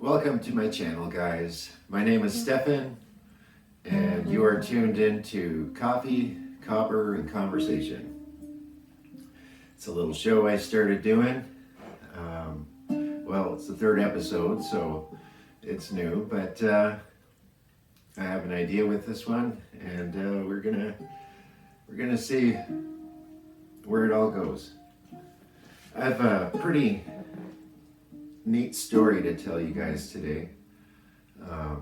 Welcome to my channel, guys. My name is Stefan, and you are tuned into Coffee, Copper, and Conversation. It's a little show I started doing. Well, it's the third episode, so it's new, but I have an idea with this one, and we're gonna see where it all goes. I have a pretty neat story to tell you guys today.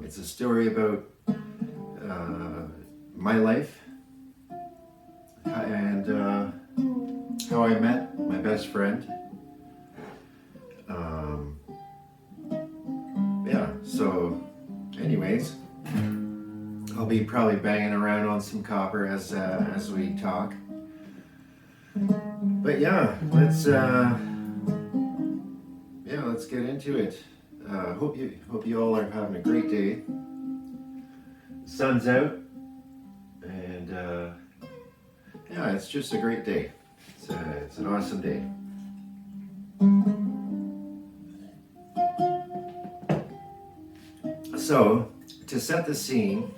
It's a story about my life and how I met my best friend. So anyways, I'll be probably banging around on some copper as we talk. But yeah, let's get into it. Hope you all are having a great day. The sun's out, and yeah, it's just a great day. It's an awesome day. So, to set the scene,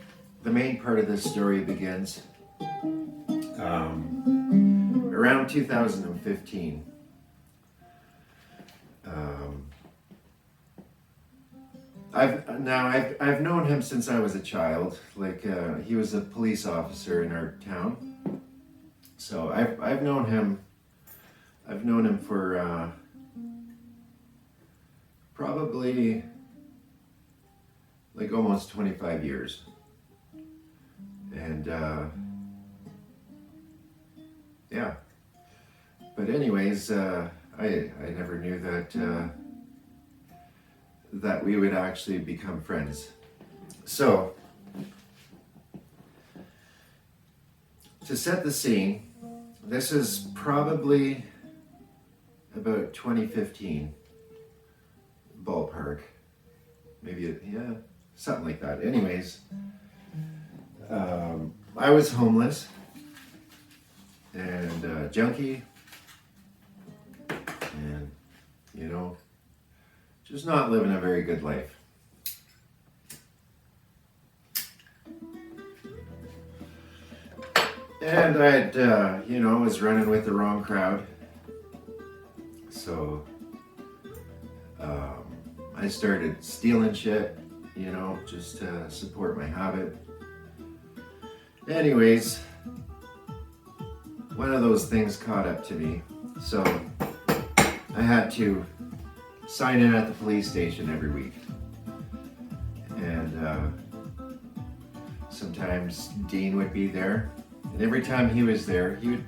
the main part of this story begins around 2015. I've known him since I was a child. He was a police officer in our town, so I've known him. I've known him for probably like almost 25 years, and yeah. But anyways, I never knew that we would actually become friends. So, to set the scene, this is probably about 2015, ballpark, maybe, yeah, something like that. Anyways, I was homeless and junkie, and just not living a very good life. And I'd, was running with the wrong crowd. So, I started stealing shit, just to support my habit. Anyways, one of those things caught up to me. So, I had to sign in at the police station every week. And sometimes Dean would be there. And every time he was there, he would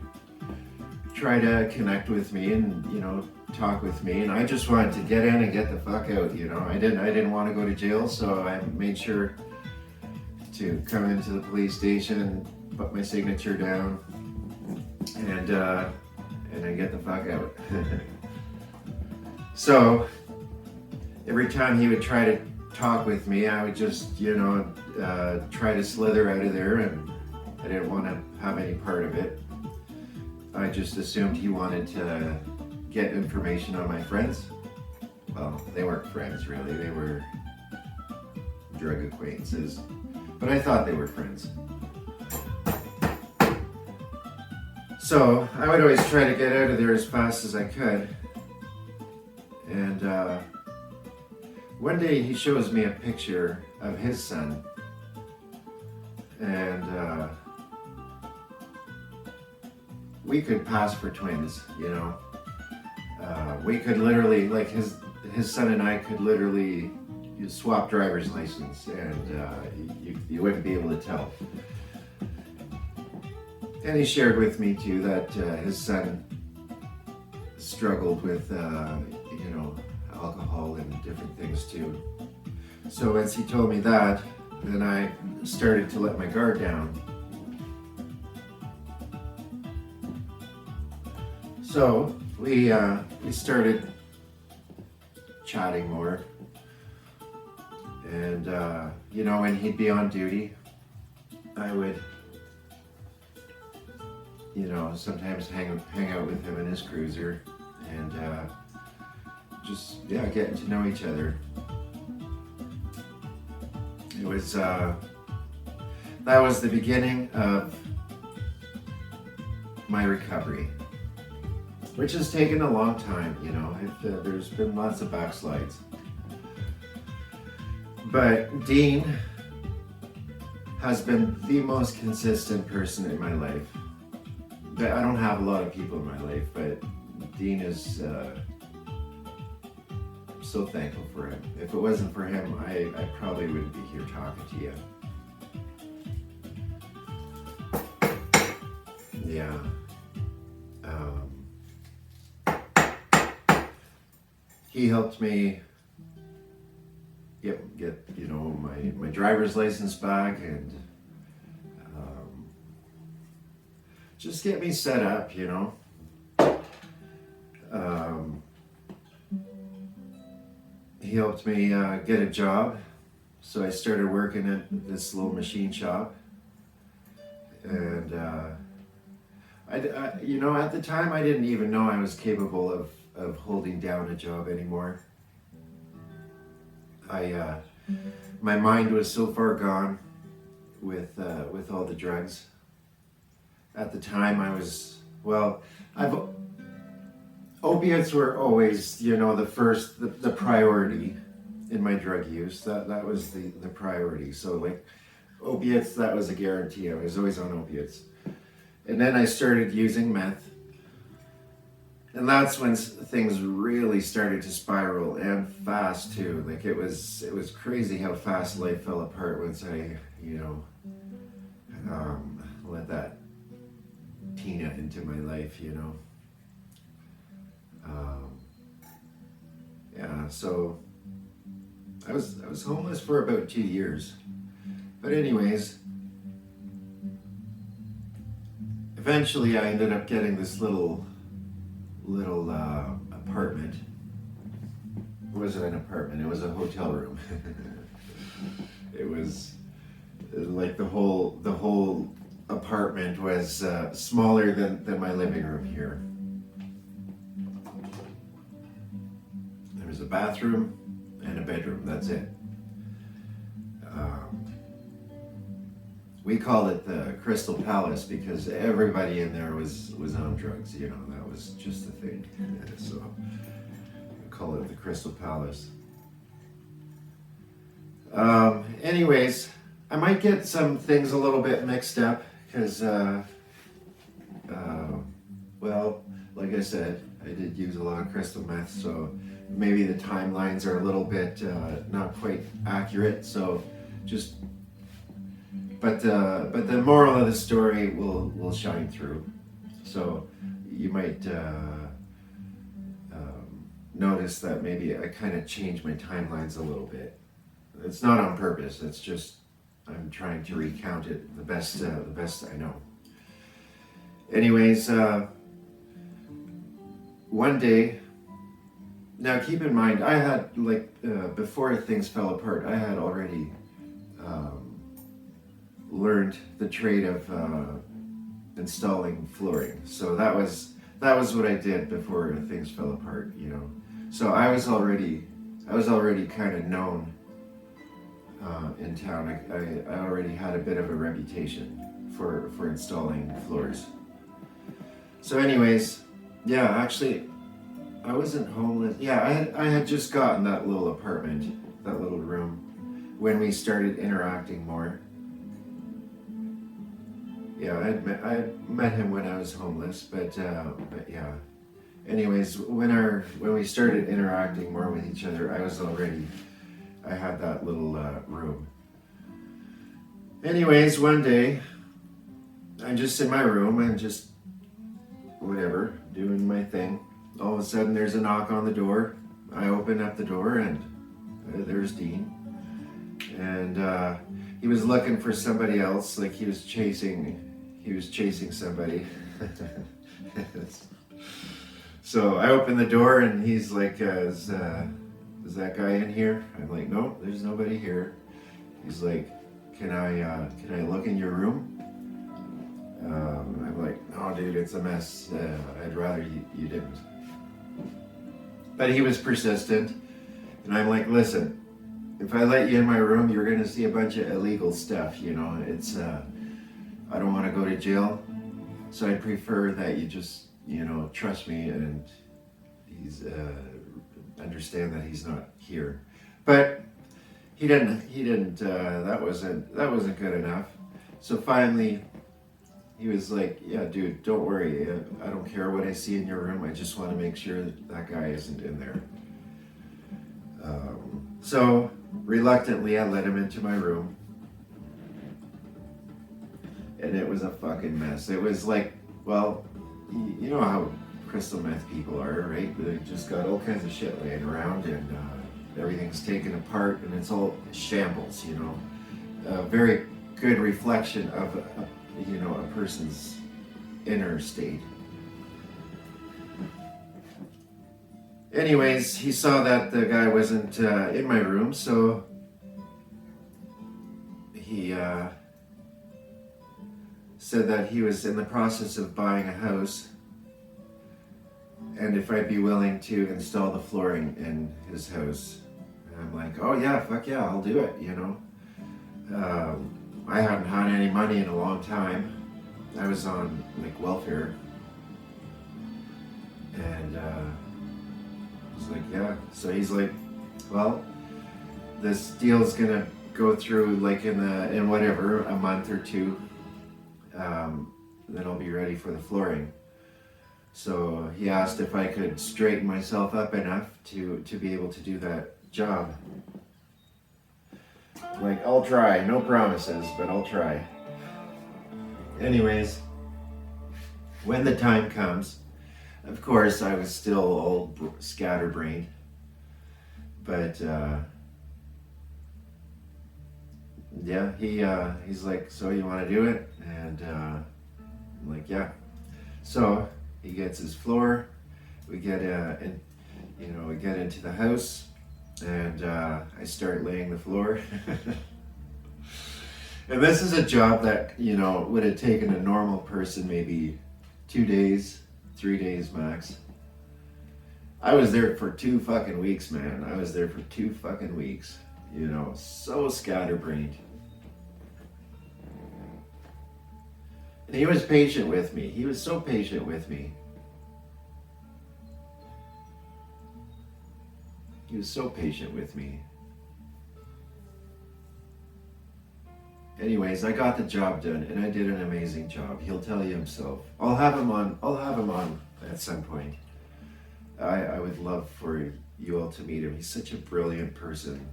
try to connect with me and, talk with me. And I just wanted to get in and get the fuck out, I didn't want to go to jail, so I made sure to come into the police station and put my signature down and then get the fuck out. So, every time he would try to talk with me, I would just, try to slither out of there, and I didn't want to have any part of it. I just assumed he wanted to get information on my friends. Well, they weren't friends really, they were drug acquaintances, but I thought they were friends. So, I would always try to get out of there as fast as I could. And one day he shows me a picture of his son, and we could pass for twins, we could literally, like his son and I could literally swap driver's license, and you wouldn't be able to tell. And he shared with me too that his son struggled with alcohol and different things too. So as he told me that, then I started to let my guard down. So we started chatting more, and when he'd be on duty, I would sometimes hang out with him in his cruiser, and just getting to know each other. it was that was the beginning of my recovery, which has taken a long time. You know, there's been lots of backslides, but Dean has been the most consistent person in my life. I don't have a lot of people in my life, but Dean is, I'm so thankful for him. If it wasn't for him, I probably wouldn't be here talking to you. Yeah. He helped me get you know, my driver's license back, and just get me set up, you know. He helped me get a job, so I started working at this little machine shop, and I you know, at the time I didn't even know I was capable of holding down a job anymore. My mind was so far gone with all the drugs. At the time I was, well, opiates were always, you know, the priority in my drug use. That was the priority. So like opiates, that was a guarantee. I was always on opiates. And then I started using meth. And that's when things really started to spiral, and fast too. Like it was crazy how fast life fell apart once I, you know, let that Tina into my life, you know. Yeah, so I was homeless for about 2 years. But anyways, eventually I ended up getting this little apartment. It wasn't an apartment, it was a hotel room. It was like the whole apartment was smaller than my living room here. There was a bathroom and a bedroom, that's it. We called it the Crystal Palace because everybody in there was on drugs, you know, that was just the thing. So we call it the Crystal Palace. Anyways, I might get some things a little bit mixed up because, well, like I said, I did use a lot of crystal meth, so maybe the timelines are a little bit not quite accurate. So just, but the moral of the story will shine through. So you might notice that maybe I kind of changed my timelines a little bit. It's not on purpose. It's just I'm trying to recount it the best I know. Anyways, one day. Now keep in mind, I had before things fell apart, I had already learned the trade of installing flooring. So that was what I did before things fell apart, you know. So I was already kind of known in town. I already had a bit of a reputation for installing floors. So anyways, yeah, actually I wasn't homeless. Yeah, I had just gotten that little apartment, that little room, when we started interacting more. Yeah, I met him when I was homeless, but yeah. Anyways, when we started interacting more with each other, I had that little room. Anyways, one day, I'm just in my room, I'm just whatever, doing my thing. All of a sudden there's a knock on the door. I open up the door and there's Dean. And he was looking for somebody else, like he was chasing somebody. So I open the door and he's like, is that guy in here? I'm like, no, there's nobody here. He's like, can I look in your room? I'm like, no, dude, it's a mess. I'd rather you didn't. But he was persistent, and I'm like, listen, if I let you in my room, you're gonna see a bunch of illegal stuff, you know. It's I don't want to go to jail, so I prefer that you just, you know, trust me and he's understand that he's not here. But he didn't that wasn't good enough. So finally he was like, yeah, dude, don't worry, I don't care what I see in your room, I just want to make sure that that guy isn't in there. So reluctantly I let him into my room, and it was a fucking mess. It was like, well, you know how crystal meth people are, right? They just got all kinds of shit laying around, and everything's taken apart, and it's all shambles, you know. A very good reflection of, you know, a person's inner state. Anyways, he saw that the guy wasn't in my room, so he said that he was in the process of buying a house, and if I'd be willing to install the flooring in his house. And I'm like, oh yeah, fuck yeah, I'll do it, you know. I hadn't had any money in a long time. I was on like welfare, and I was like, yeah. So he's like, well, this deal's gonna go through like in whatever, a month or two. Then I'll be ready for the flooring. So he asked if I could straighten myself up enough to be able to do that job. Like, I'll try, no promises, but I'll try. Anyways, when the time comes, of course I was still all scatterbrained, but yeah, he's like, so you want to do it? And I'm like, yeah. So he gets his floor, we get we get into the house, and I start laying the floor. And this is a job that, you know, would have taken a normal person maybe 2 days, 3 days max. I was there for 2 fucking weeks, man. I was there for 2 fucking weeks, you know, so scatterbrained. And he was patient with me. He was so patient with me. He was so patient with me. Anyways, I got the job done, and I did an amazing job. He'll tell you himself. I'll have him on at some point. I would love for you all to meet him. He's such a brilliant person.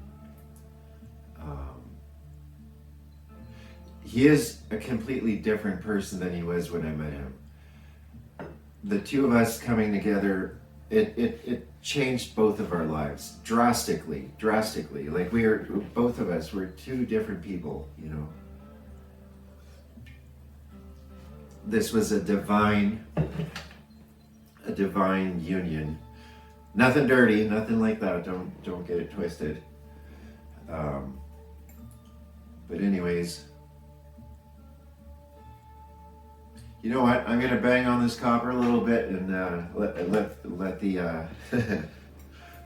He is a completely different person than he was when I met him. The two of us coming together, it changed both of our lives drastically. Like both of us were 2 different people, you know. This was a divine union. Nothing dirty, nothing like that. Don't get it twisted. But anyways, you know what? I'm gonna bang on this copper a little bit and let the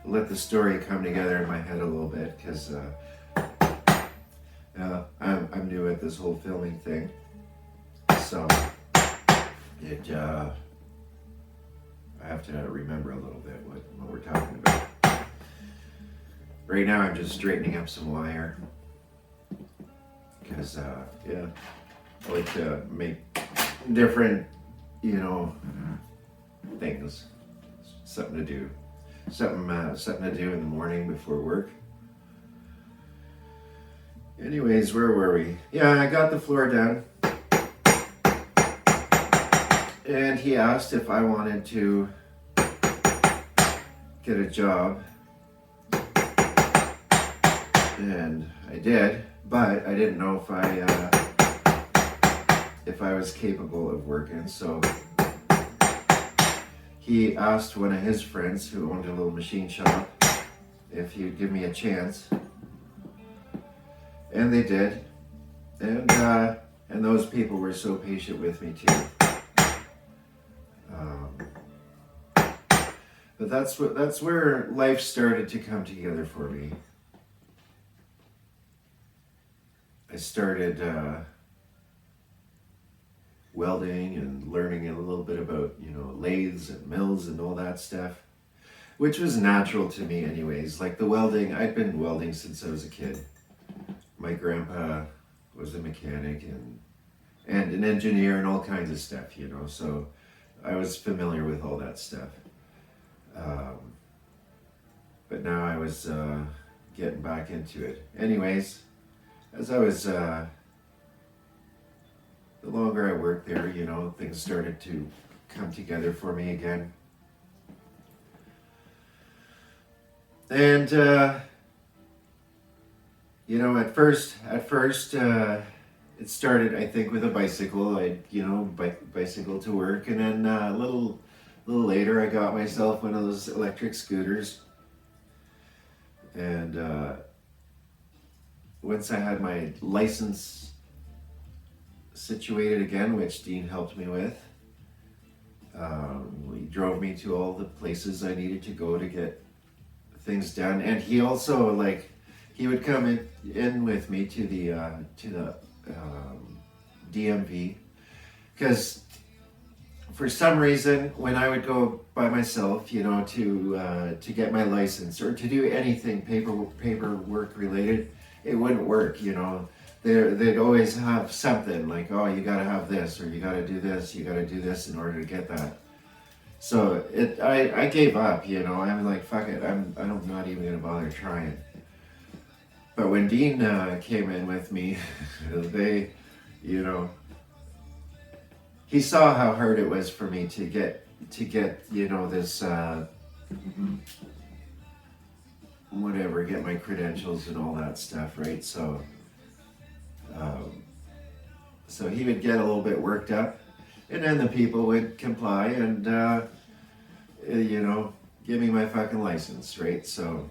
let the story come together in my head a little bit, because I'm new at this whole filming thing, so I have to remember a little bit what we're talking about. Right now, I'm just straightening up some wire, because yeah, I like to make different, you know, things, something to do in the morning before work. Anyways, where were we? Yeah, I got the floor done, and he asked if I wanted to get a job, and I did, but I didn't know if I was capable of working. So he asked one of his friends who owned a little machine shop if he would give me a chance, and they did, and those people were so patient with me too. But that's where life started to come together for me. started welding and learning a little bit about, lathes and mills and all that stuff, which was natural to me anyways. Like the welding, I'd been welding since I was a kid. My grandpa was a mechanic and an engineer and all kinds of stuff, so I was familiar with all that stuff. But now I was getting back into it. Anyways, as I was, the longer I worked there, things started to come together for me again. And, at first, it started, I think, with a bicycle. I'd, bicycle to work, and then a little later, I got myself one of those electric scooters. And once I had my license situated again, which Dean helped me with, he drove me to all the places I needed to go to get things done. And he also, he would come in with me to the DMV, because for some reason, when I would go by myself, to get my license or to do anything paperwork related, it wouldn't work. They'd always have something like, oh, you gotta have this, or you gotta do this, in order to get that. So I gave up. I'm like, fuck it, I'm not even gonna bother trying. But when Dean came in with me, they, he saw how hard it was for me to get this whatever, get my credentials and all that stuff, right? So so he would get a little bit worked up, and then the people would comply and give me my fucking license, right? So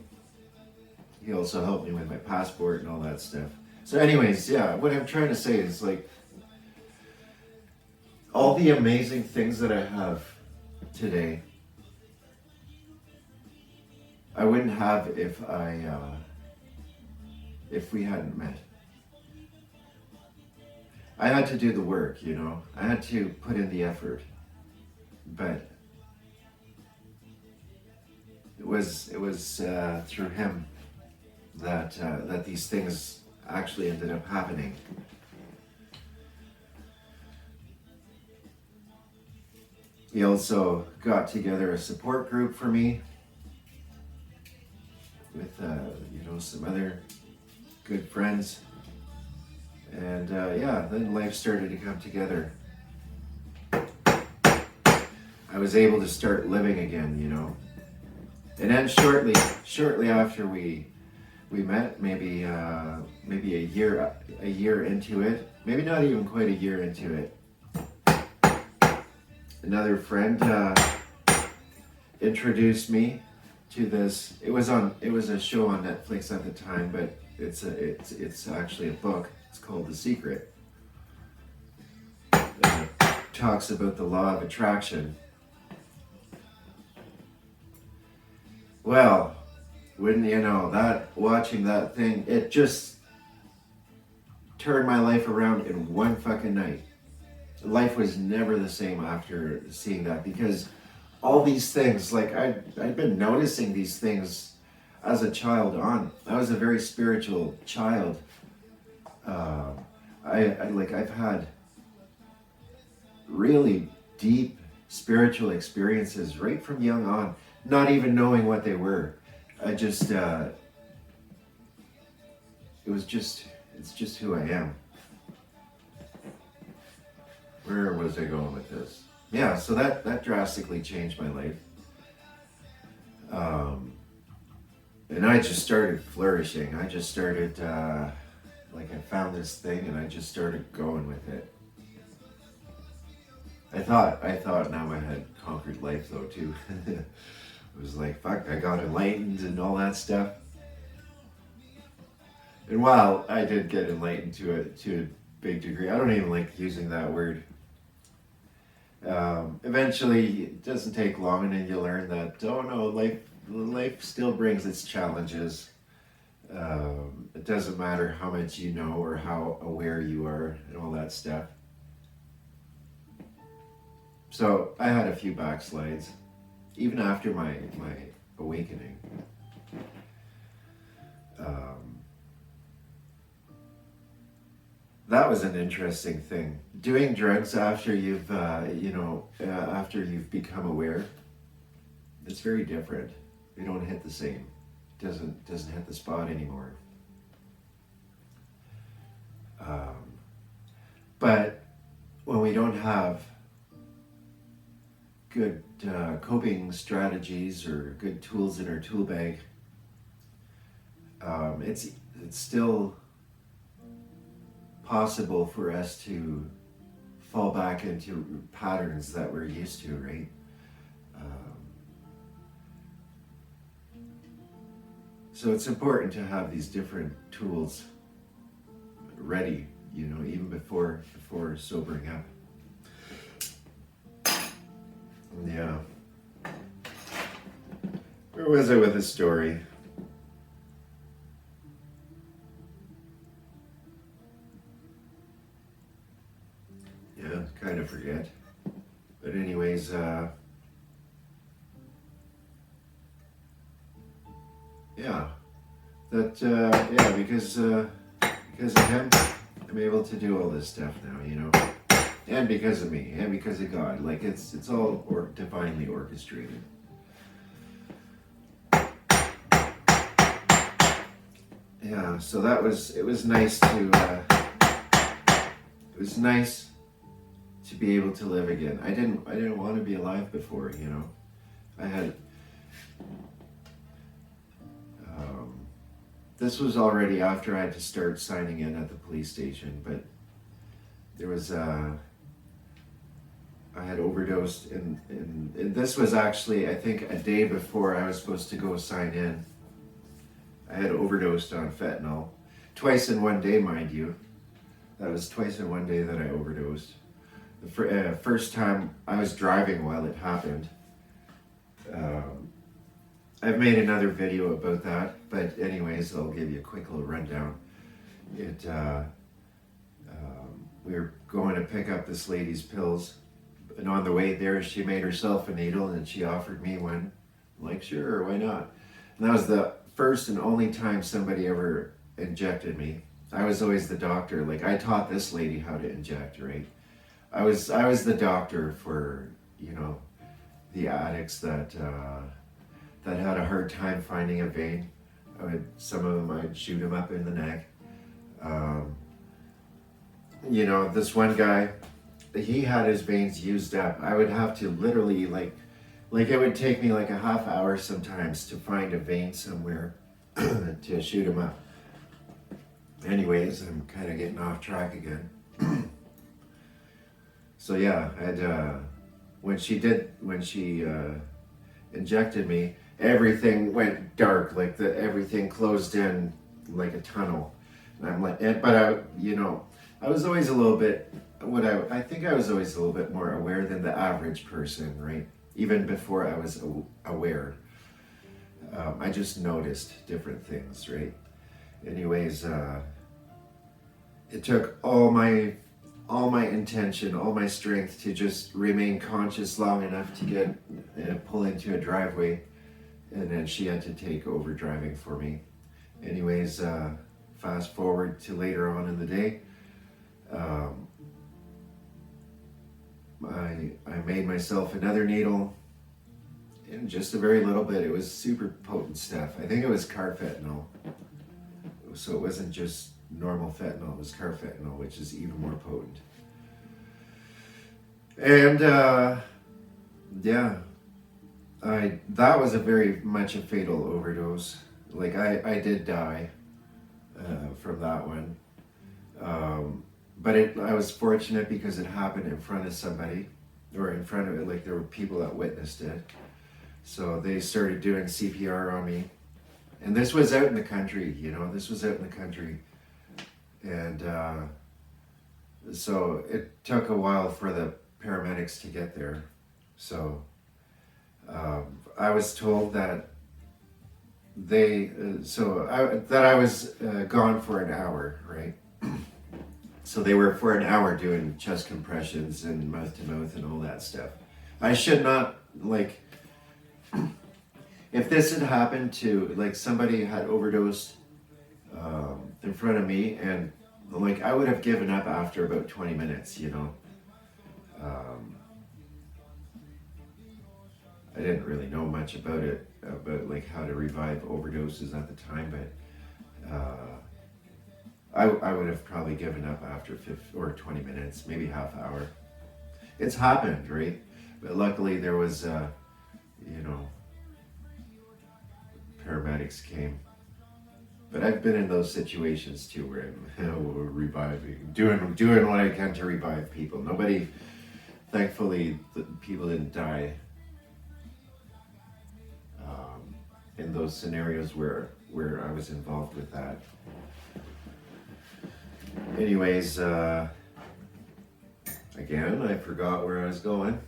he also helped me with my passport and all that stuff. So anyways, yeah, what I'm trying to say is, all the amazing things that I have today, I wouldn't have if we hadn't met. I had to do the work, I had to put in the effort, but it was through him that these things actually ended up happening. He also got together a support group for me with some other good friends, and then life started to come together. I was able to start living again, and then shortly after we met, maybe a year into it, maybe not even quite a year into it, another friend introduced me to this. It was a show on Netflix at the time, but it's actually a book. It's called The Secret. It talks about the law of attraction. Well, wouldn't you know that, watching that thing, it just turned my life around in one fucking night. Life was never the same after seeing that, because all these things, I'd been noticing these things as a child on. I was a very spiritual child. I've had really deep spiritual experiences right from young on, not even knowing what they were. I just, it's just who I am. Where was I going with this? Yeah, so that drastically changed my life. And I just started flourishing. I just started, I found this thing and I just started going with it. I thought now I had conquered life though too. It was like, fuck, I got enlightened and all that stuff. And while I did get enlightened to a big degree, I don't even like using that word. Eventually, it doesn't take long, and then you learn that, oh no, life still brings its challenges. It doesn't matter how much you know or how aware you are and all that stuff. So I had a few backslides, even after my awakening. That was an interesting thing. Doing drugs after you've, after you've become aware, it's very different. They don't hit the same. It doesn't hit the spot anymore. But when we don't have good coping strategies or good tools in our tool bag, it's still possible for us to fall back into patterns that we're used to, right? So it's important to have these different tools ready, even before sobering up. Yeah. Where was I with the story? Yeah, kind of forget. But anyways, because of him, I'm able to do all this stuff now, and because of me, and because of God. Like it's all divinely orchestrated. Yeah, so it was nice to be able to live again. I didn't want to be alive before, I had. This was already after I had to start signing in at the police station, but there was I had overdosed, and this was actually, I think, a day before I was supposed to go sign in. I had overdosed on fentanyl, twice in one day, mind you. That was twice in one day that I overdosed. The first time I was driving while it happened. I've made another video about that, but anyways, I'll give you a quick little rundown. We were going to pick up this lady's pills, and on the way there, she made herself a needle, and she offered me one. I'm like, sure, why not? And that was the first and only time somebody ever injected me. I was always the doctor. Like, I taught this lady how to inject, right? I was the doctor for, the addicts that had a hard time finding a vein. Some of them, I'd shoot them up in the neck. This one guy, he had his veins used up. I would have to literally, like it would take me like a half hour sometimes to find a vein somewhere to shoot him up. Anyways, I'm kind of getting off track again. So yeah, when she injected me, everything went dark, like everything closed in like a tunnel. And I'm like, but I was always a little bit, I think I was always a little bit more aware than the average person, right? Even before I was aware. I just noticed different things, right? Anyways, it took all my intention, all my strength to just remain conscious long enough to get pull into a driveway, and then she had to take over driving for me. Anyways, fast forward to later on in the day, I made myself another needle, in just a very little bit. It was super potent stuff. I think it was carfentanil, so it wasn't just normal fentanyl, it was carfentanil, which is even more potent. And that was a very much a fatal overdose. Like I did die from that one, but I was fortunate because it happened in front of somebody, or in front of it, like there were people that witnessed it. So they started doing CPR on me, and this was out in the country. This was out in the country. And so it took a while for the paramedics to get there. So I was told that I was gone for an hour, right? So they were for an hour doing chest compressions and mouth to mouth and all that stuff. I should not, like, if this had happened to, like, somebody had overdosed in front of me, and like I would have given up after about 20 minutes, you know. I didn't really know much about it, about like how to revive overdoses at the time, but I would have probably given up after 50 or 20 minutes, maybe half hour. It's happened, right? But luckily there was, you know, paramedics came. But I've been in those situations too, where I'm reviving, doing what I can to revive people. Nobody, thankfully, the people didn't die in those scenarios where I was involved with that. Anyways, again, I forgot where I was going.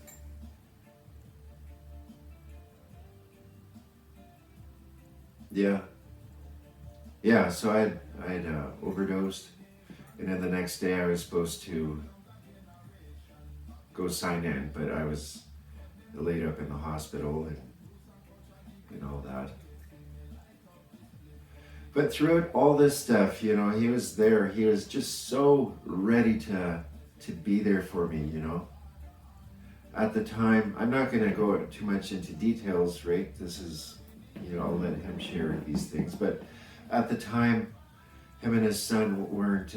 Yeah, so I'd overdosed, and then the next day I was supposed to go sign in, but I was laid up in the hospital and all that. But throughout all this stuff, you know, he was there. He was just so ready to be there for me, you know. At the time, I'm not going to go too much into details, right? This is, you know, I'll let him share these things. But at the time, him and his son weren't,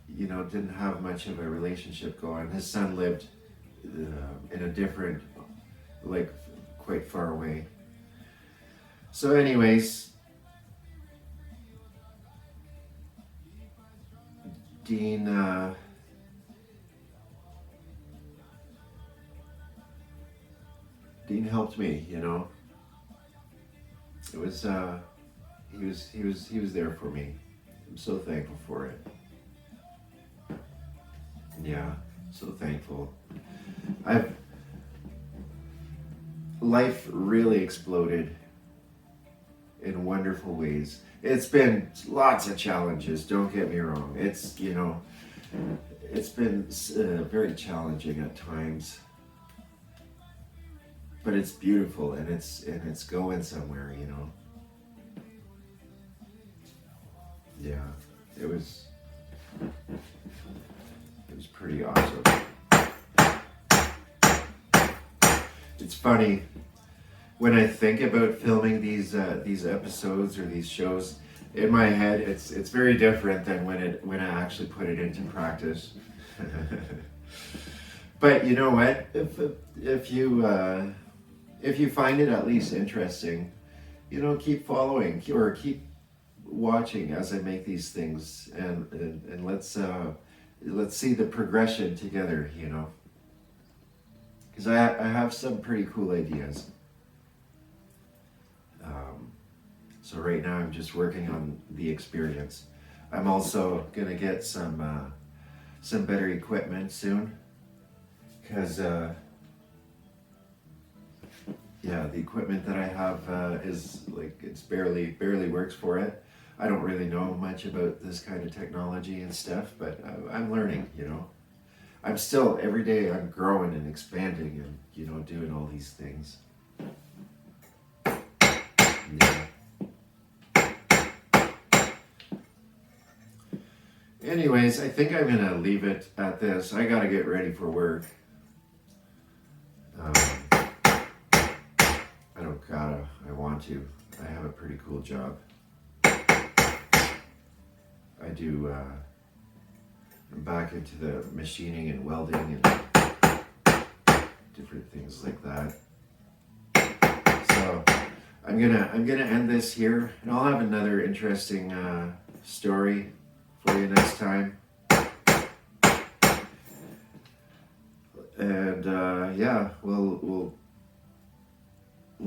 you know, didn't have much of a relationship going. His son lived in a different, like, quite far away. So anyways, Dean helped me, you know. It was he was there for me. I'm so thankful for it. Yeah, so thankful. Life really exploded in wonderful ways. It's been lots of challenges, don't get me wrong. It's, you know, it's been very challenging at times. But it's beautiful, and it's going somewhere, you know. Yeah, it was pretty awesome. It's funny when I think about filming these episodes or these shows. In my head, it's very different than when I actually put it into practice. But you know what? If you find it at least interesting, you know, keep following or keep watching as I make these things, and let's see the progression together, you know. Because I have some pretty cool ideas. So right now I'm just working on the experience. I'm also gonna get some better equipment soon, because yeah, the equipment that I have is like, it's barely works for it. I don't really know much about this kind of technology and stuff, but I'm learning, you know. I'm still, every day I'm growing and expanding and, you know, doing all these things. Yeah. Anyways, I think I'm gonna leave it at this. I gotta get ready for work. I don't gotta, I want to. I have a pretty cool job. I do, I'm back into the machining and welding and different things like that. So I'm gonna end this here, and I'll have another interesting story for you next time. And yeah, we'll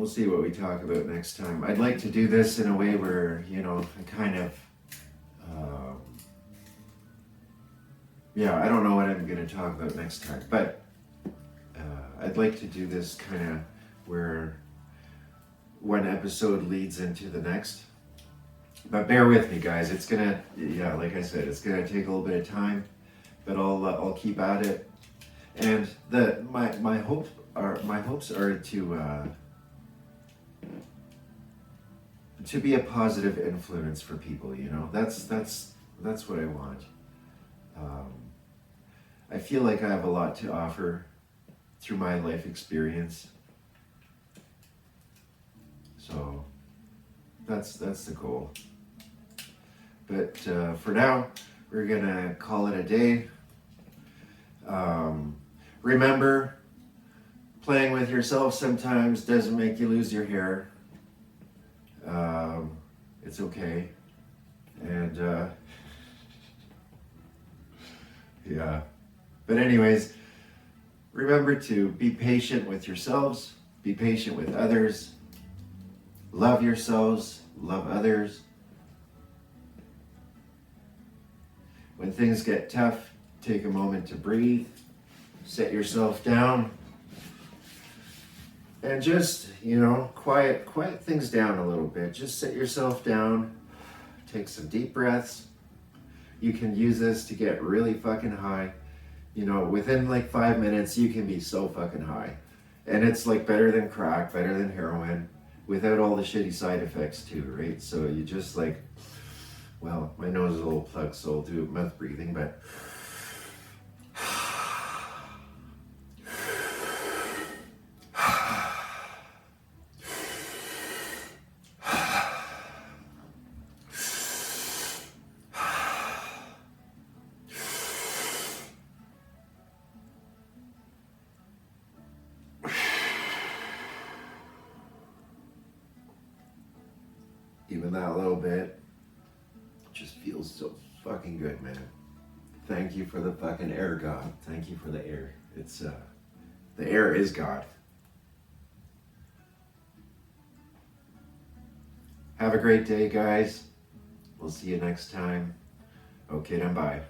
see what we talk about next time. I'd like to do this in a way where, you know, I kind of yeah, I don't know what I'm going to talk about next time, but I'd like to do this kind of where one episode leads into the next. But bear with me, guys. It's gonna, yeah, like I said, it's gonna take a little bit of time, but I'll keep at it. And my hopes are to be a positive influence for people. You know, that's what I want. I feel like I have a lot to offer through my life experience. So that's the goal. But for now, we're gonna call it a day. Remember, playing with yourself sometimes doesn't make you lose your hair. It's okay. And yeah. But anyways, remember to be patient with yourselves, be patient with others, love yourselves, love others. When things get tough, take a moment to breathe, set yourself down, and just, quiet things down a little bit. Just sit yourself down, take some deep breaths. You can use this to get really fucking high. Within like 5 minutes, you can be so fucking high. And it's like better than crack, better than heroin, without all the shitty side effects too, right? So you just like, well, my nose is a little plugged, so I'll do mouth breathing, but even that little bit just feels so fucking good, man. Thank you for the fucking air, God. Thank you for the air. It's the air is God. Have a great day, guys. We'll see you next time. Okay, then bye.